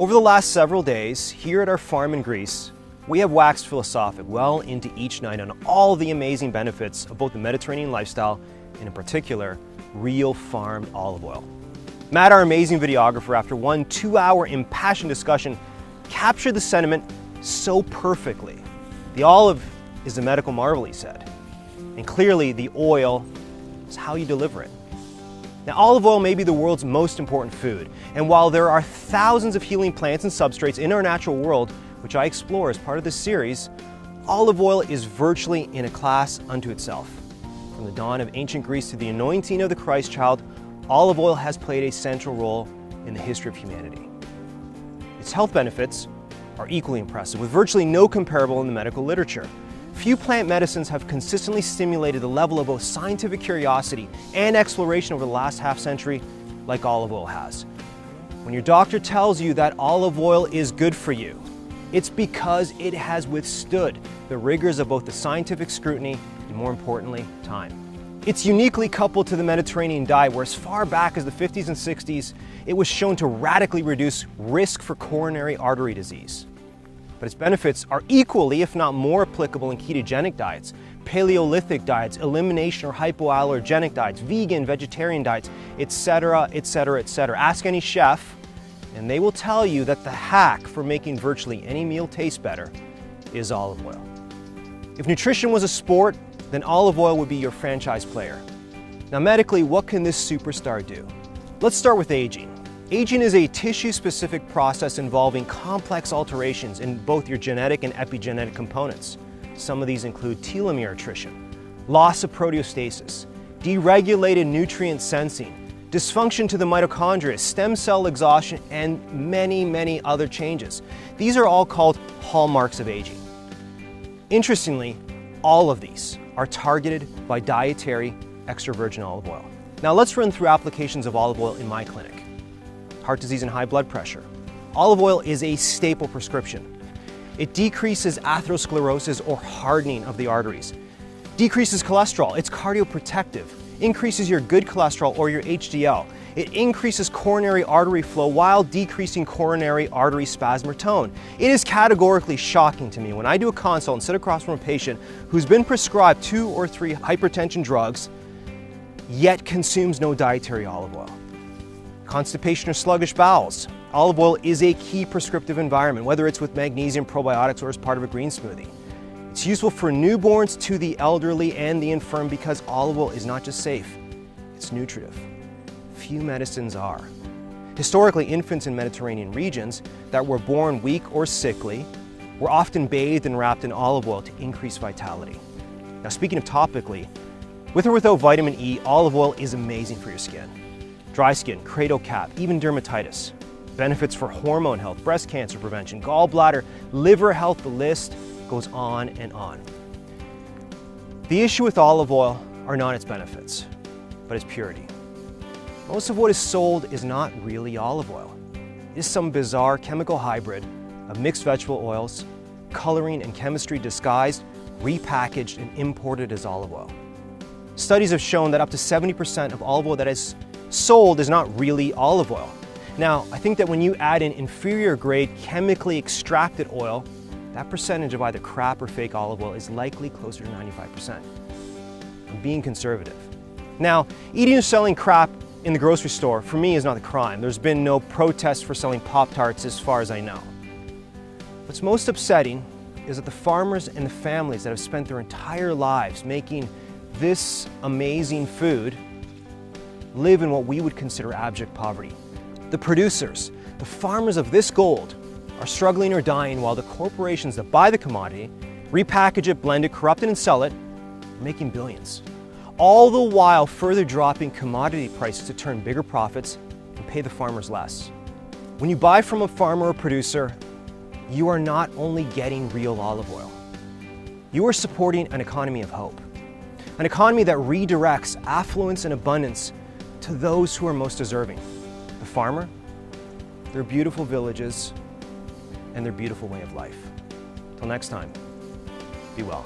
Over the last several days, here at our farm in Greece, we have waxed philosophic well into each night on all the amazing benefits of both the Mediterranean lifestyle and in particular, real farmed olive oil. Matt, our amazing videographer, after one 2-hour impassioned discussion, captured the sentiment so perfectly. The olive is a medical marvel, he said, and clearly the oil is how you deliver it. Now, olive oil may be the world's most important food, and while there are thousands of healing plants and substrates in our natural world, which I explore as part of this series, olive oil is virtually in a class unto itself. From the dawn of ancient Greece to the anointing of the Christ child, olive oil has played a central role in the history of humanity. Its health benefits are equally impressive, with virtually no comparable in the medical literature. Few plant medicines have consistently stimulated the level of both scientific curiosity and exploration over the last half-century like olive oil has. When your doctor tells you that olive oil is good for you, it's because it has withstood the rigors of both the scientific scrutiny and, more importantly, time. It's uniquely coupled to the Mediterranean diet, where as far back as the 50s and 60s, it was shown to radically reduce risk for coronary artery disease. But its benefits are equally, if not more, applicable in ketogenic diets, Paleolithic diets, elimination or hypoallergenic diets, vegan, vegetarian diets, etc., etc., etc. Ask any chef, and they will tell you that the hack for making virtually any meal taste better is olive oil. If nutrition was a sport, then olive oil would be your franchise player. Now, medically, what can this superstar do? Let's start with aging. Aging is a tissue-specific process involving complex alterations in both your genetic and epigenetic components. Some of these include telomere attrition, loss of proteostasis, deregulated nutrient sensing, dysfunction to the mitochondria, stem cell exhaustion, and many, many other changes. These are all called hallmarks of aging. Interestingly, all of these are targeted by dietary extra virgin olive oil. Now let's run through applications of olive oil in my clinic. Heart disease and high blood pressure. Olive oil is a staple prescription. It decreases atherosclerosis or hardening of the arteries. Decreases cholesterol, it's cardioprotective. Increases your good cholesterol or your HDL. It increases coronary artery flow while decreasing coronary artery spasm or tone. It is categorically shocking to me when I do a consult and sit across from a patient who's been prescribed 2 or 3 hypertension drugs, yet consumes no dietary olive oil. Constipation or sluggish bowels. Olive oil is a key prescriptive environment, whether it's with magnesium probiotics or as part of a green smoothie. It's useful for newborns to the elderly and the infirm because olive oil is not just safe, it's nutritive. Few medicines are. Historically, infants in Mediterranean regions that were born weak or sickly were often bathed and wrapped in olive oil to increase vitality. Now, speaking of topically, with or without vitamin E, olive oil is amazing for your skin. Dry skin, cradle cap, even dermatitis. Benefits for hormone health, breast cancer prevention, gallbladder, liver health, the list goes on and on. The issue with olive oil are not its benefits, but its purity. Most of what is sold is not really olive oil. It is some bizarre chemical hybrid of mixed vegetable oils, coloring and chemistry disguised, repackaged, and imported as olive oil. Studies have shown that up to 70% of olive oil that is sold is not really olive oil. Now, I think that when you add in inferior grade chemically extracted oil, that percentage of either crap or fake olive oil is likely closer to 95%. I'm being conservative. Now, eating or selling crap in the grocery store, for me, is not a crime. There's been no protest for selling Pop-Tarts as far as I know. What's most upsetting is that the farmers and the families that have spent their entire lives making this amazing food live in what we would consider abject poverty. The producers, the farmers of this gold, are struggling or dying while the corporations that buy the commodity, repackage it, blend it, corrupt it, and sell it, are making billions. All the while further dropping commodity prices to turn bigger profits and pay the farmers less. When you buy from a farmer or producer, you are not only getting real olive oil, you are supporting an economy of hope. An economy that redirects affluence and abundance to those who are most deserving. The farmer, their beautiful villages, and their beautiful way of life. Till next time, be well.